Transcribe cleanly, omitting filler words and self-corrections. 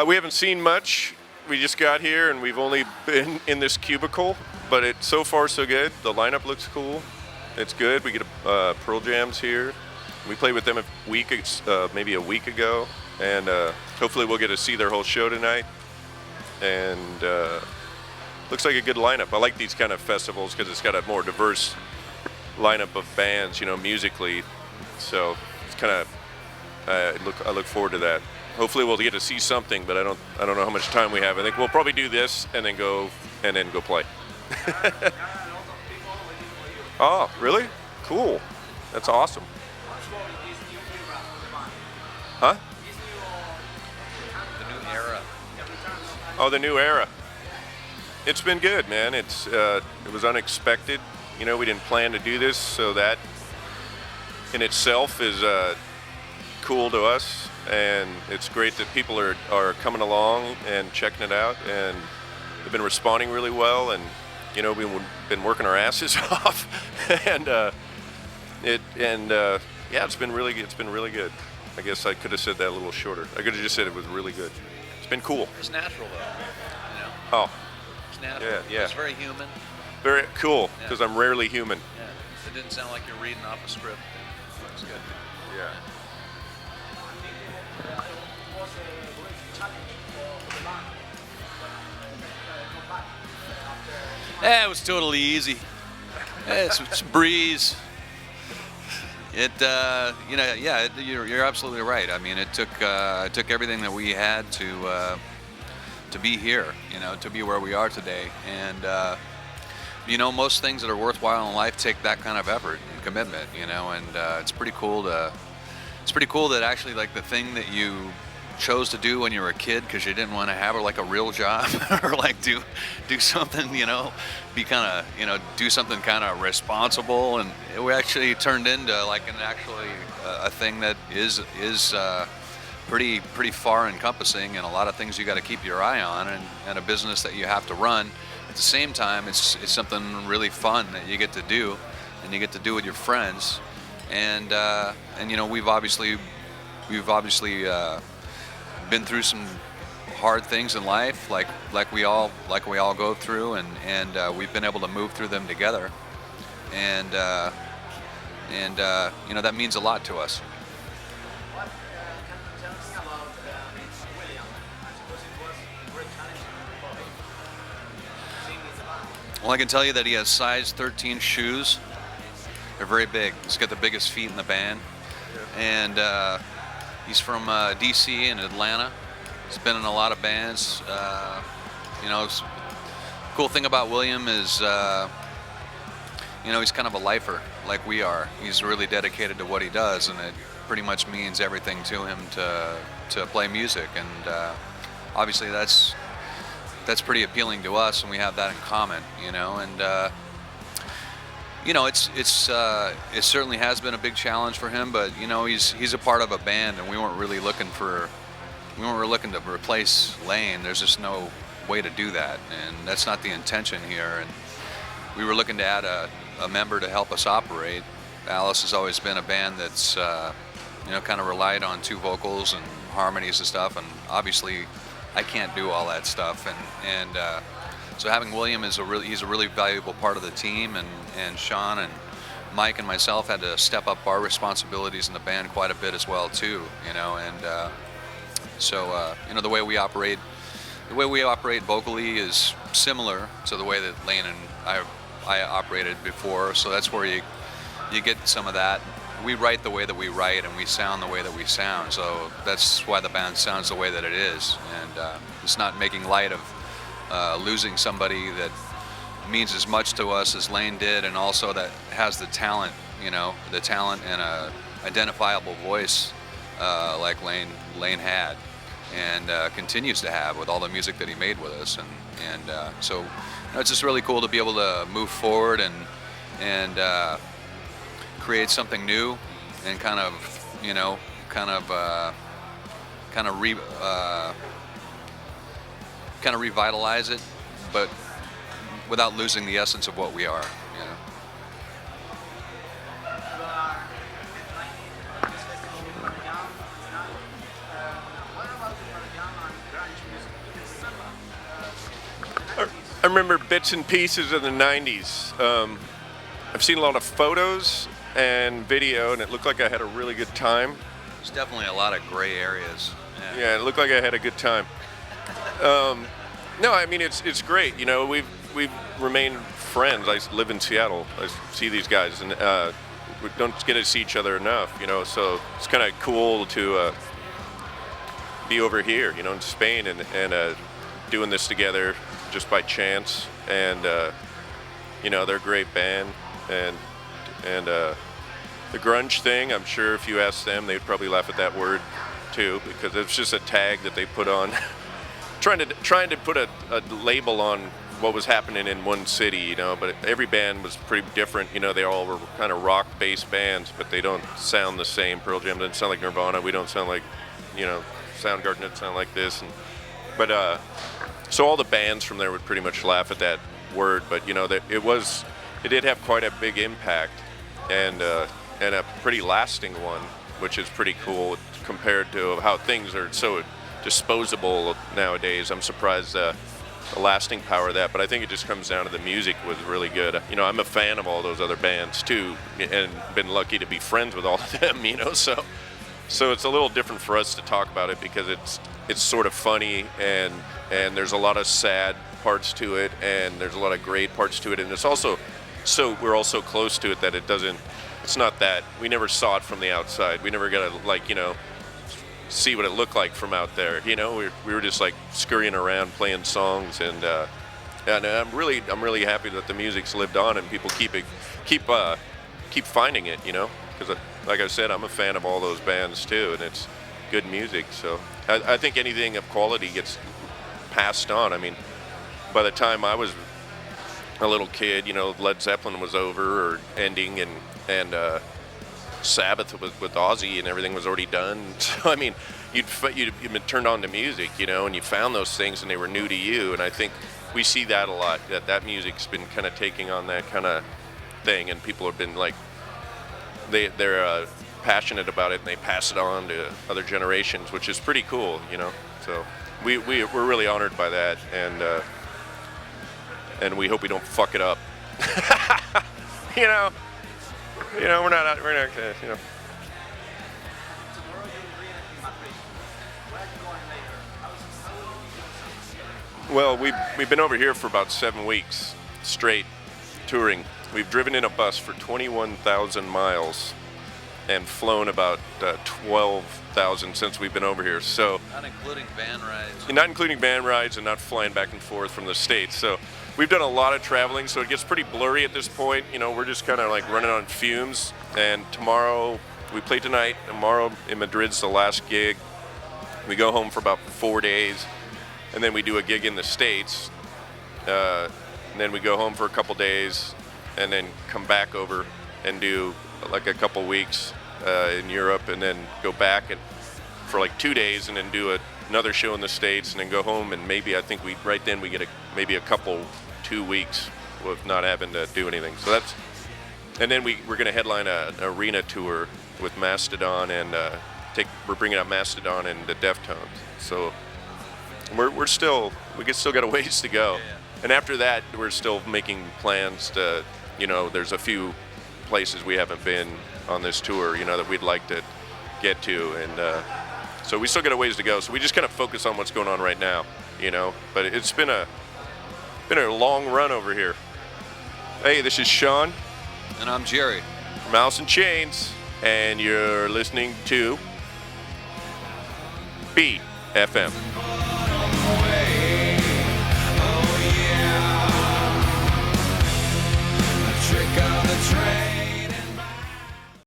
We haven't seen much. We just got here and we've only been in this cubicle, but so far so good. The lineup looks cool. It's good. We get Pearl Jam's here. We played with them maybe a week ago, and hopefully we'll get to see their whole show tonight. And looks like a good lineup. I like these kind of festivals because it's got a more diverse lineup of bands, musically. So it's kind of I look forward to that. Hopefully we'll get to see something, but I don't know how much time we have. I think we'll probably do this and then go play. Oh, really? Cool. That's awesome. Huh? The new era. Oh, the new era. It's been good, man. It was unexpected. We didn't plan to do this, so that in itself is cool to us, and it's great that people are coming along and checking it out, and they've been responding really well, and we've been working our asses off, and it's been really good. I guess I could have said that a little shorter. I could have just said it was really good. It's been cool. It's natural though, Oh. It's natural. Yeah. It's very human. Very cool, because I'm rarely human. Yeah. It didn't sound like you're reading off a script. It's good. Yeah. Yeah, it was totally easy. It's a breeze. You're absolutely right. I mean, it took everything that we had to be here, to be where we are today. And most things that are worthwhile in life take that kind of effort and commitment, and it's pretty cool that actually, like, the thing that you chose to do when you were a kid because you didn't want to have a real job or do something, be kind of, do something kind of responsible, and it actually turned into a thing that is pretty far encompassing, and a lot of things you got to keep your eye on, and a business that you have to run. At the same time, it's something really fun that you get to do, and you get to do with your friends, and we've obviously been through some hard things in life, like we all go through, and we've been able to move through them together, and that means a lot to us. Well, I can tell you that he has size 13 shoes. They're very big. He's got the biggest feet in the band, and he's from DC and Atlanta. He's been in a lot of bands. Cool thing about William is, he's kind of a lifer like we are. He's really dedicated to what he does, and it pretty much means everything to him to play music. And obviously that's pretty appealing to us, and we have that in common, And it certainly has been a big challenge for him, but he's a part of a band, and we weren't really looking to replace Lane. There's just no way to do that, and that's not the intention here. And we were looking to add a member to help us operate. Alice has always been a band that's kind of relied on two vocals and harmonies and stuff, and obviously I can't do all that stuff, and so having William he's a really valuable part of the team, and Sean and Mike and myself had to step up our responsibilities in the band quite a bit as well too, and so the way we operate vocally is similar to the way that Lane and I operated before, so that's where you get some of that. We write the way that we write, and we sound the way that we sound, so that's why the band sounds the way that it is, and it's not making light of losing somebody that means as much to us as Lane did, and also that has the talent, the talent and a identifiable voice like Lane had, and continues to have with all the music that he made with us, and so it's just really cool to be able to move forward and create something new, and kind of revitalize it, but without losing the essence of what we are. I remember bits and pieces of the 90s. I've seen a lot of photos and video, and it looked like I had a really good time. There's definitely a lot of gray areas. Yeah, it looked like I had a good time. No, I mean it's great. You know, we've remained friends. I live in Seattle. I see these guys, and we don't get to see each other enough. You know, so it's kind of cool to be over here. You know, in Spain, and doing this together just by chance. And you know, they're a great band, and the grunge thing. I'm sure if you asked them, they'd probably laugh at that word too, because it's just a tag that they put on, trying to put a label on what was happening in one city, you know. But every band was pretty different, you know. They all were kind of rock-based bands, but they don't sound the same. Pearl Jam doesn't sound like Nirvana. We don't sound like, you know, Soundgarden doesn't sound like this. But so all the bands from there would pretty much laugh at that word. But you know, it did have quite a big impact, and a pretty lasting one, which is pretty cool compared to how things are so disposable nowadays. I'm surprised the lasting power of that, but I think it just comes down to the music was really good. You know, I'm a fan of all those other bands too, and been lucky to be friends with all of them, you know, so it's a little different for us to talk about it because it's sort of funny, and there's a lot of sad parts to it, and there's a lot of great parts to it, and it's also we're all so close to it that it's not that we never saw it from the outside. We never got to, like, you know, see what it looked like from out there. You know, we were just like scurrying around playing songs, and I'm really happy that the music's lived on and people keep finding it. You know, because like I said, I'm a fan of all those bands too, and it's good music. So I think anything of quality gets passed on. I mean, by the time I was a little kid, you know, Led Zeppelin was over or ending, and Sabbath with Ozzy and everything was already done. So I mean, you'd been turned on to music, you know, and you found those things and they were new to you. And I think we see that a lot, that music's been kind of taking on that kind of thing, and people have been like, they're passionate about it, and they pass it on to other generations, which is pretty cool, you know. So we're really honored by that, and we hope we don't fuck it up. You know, we're not, you know. Well, we've been over here for about 7 weeks straight touring. We've driven in a bus for 21,000 miles and flown about 12,000 since we've been over here. So not including van rides. Not including van rides and not flying back and forth from the States. So we've done a lot of traveling, so it gets pretty blurry at this point. You know, we're just kind of like running on fumes. And tomorrow, we play tonight. Tomorrow in Madrid's the last gig. We go home for about 4 days, and then we do a gig in the States. And then we go home for a couple days, and then come back over and do like a couple weeks in Europe, and then go back and for like 2 days, and then do another show in the States, and then go home. And maybe I think we get maybe a couple 2 weeks with not having to do anything. So that's, and then we're going to headline an arena tour with Mastodon, and we're bringing out Mastodon and the Deftones. So we still got a ways to go. Yeah. And after that, we're still making plans to, you know, there's a few places we haven't been on this tour, you know, that we'd like to get to, and so we still got a ways to go. So we just kind of focus on what's going on right now, you know. But it's been a long run over here. Hey, this is Sean. And I'm Jerry. From Alice in Chains, and you're listening to BFM.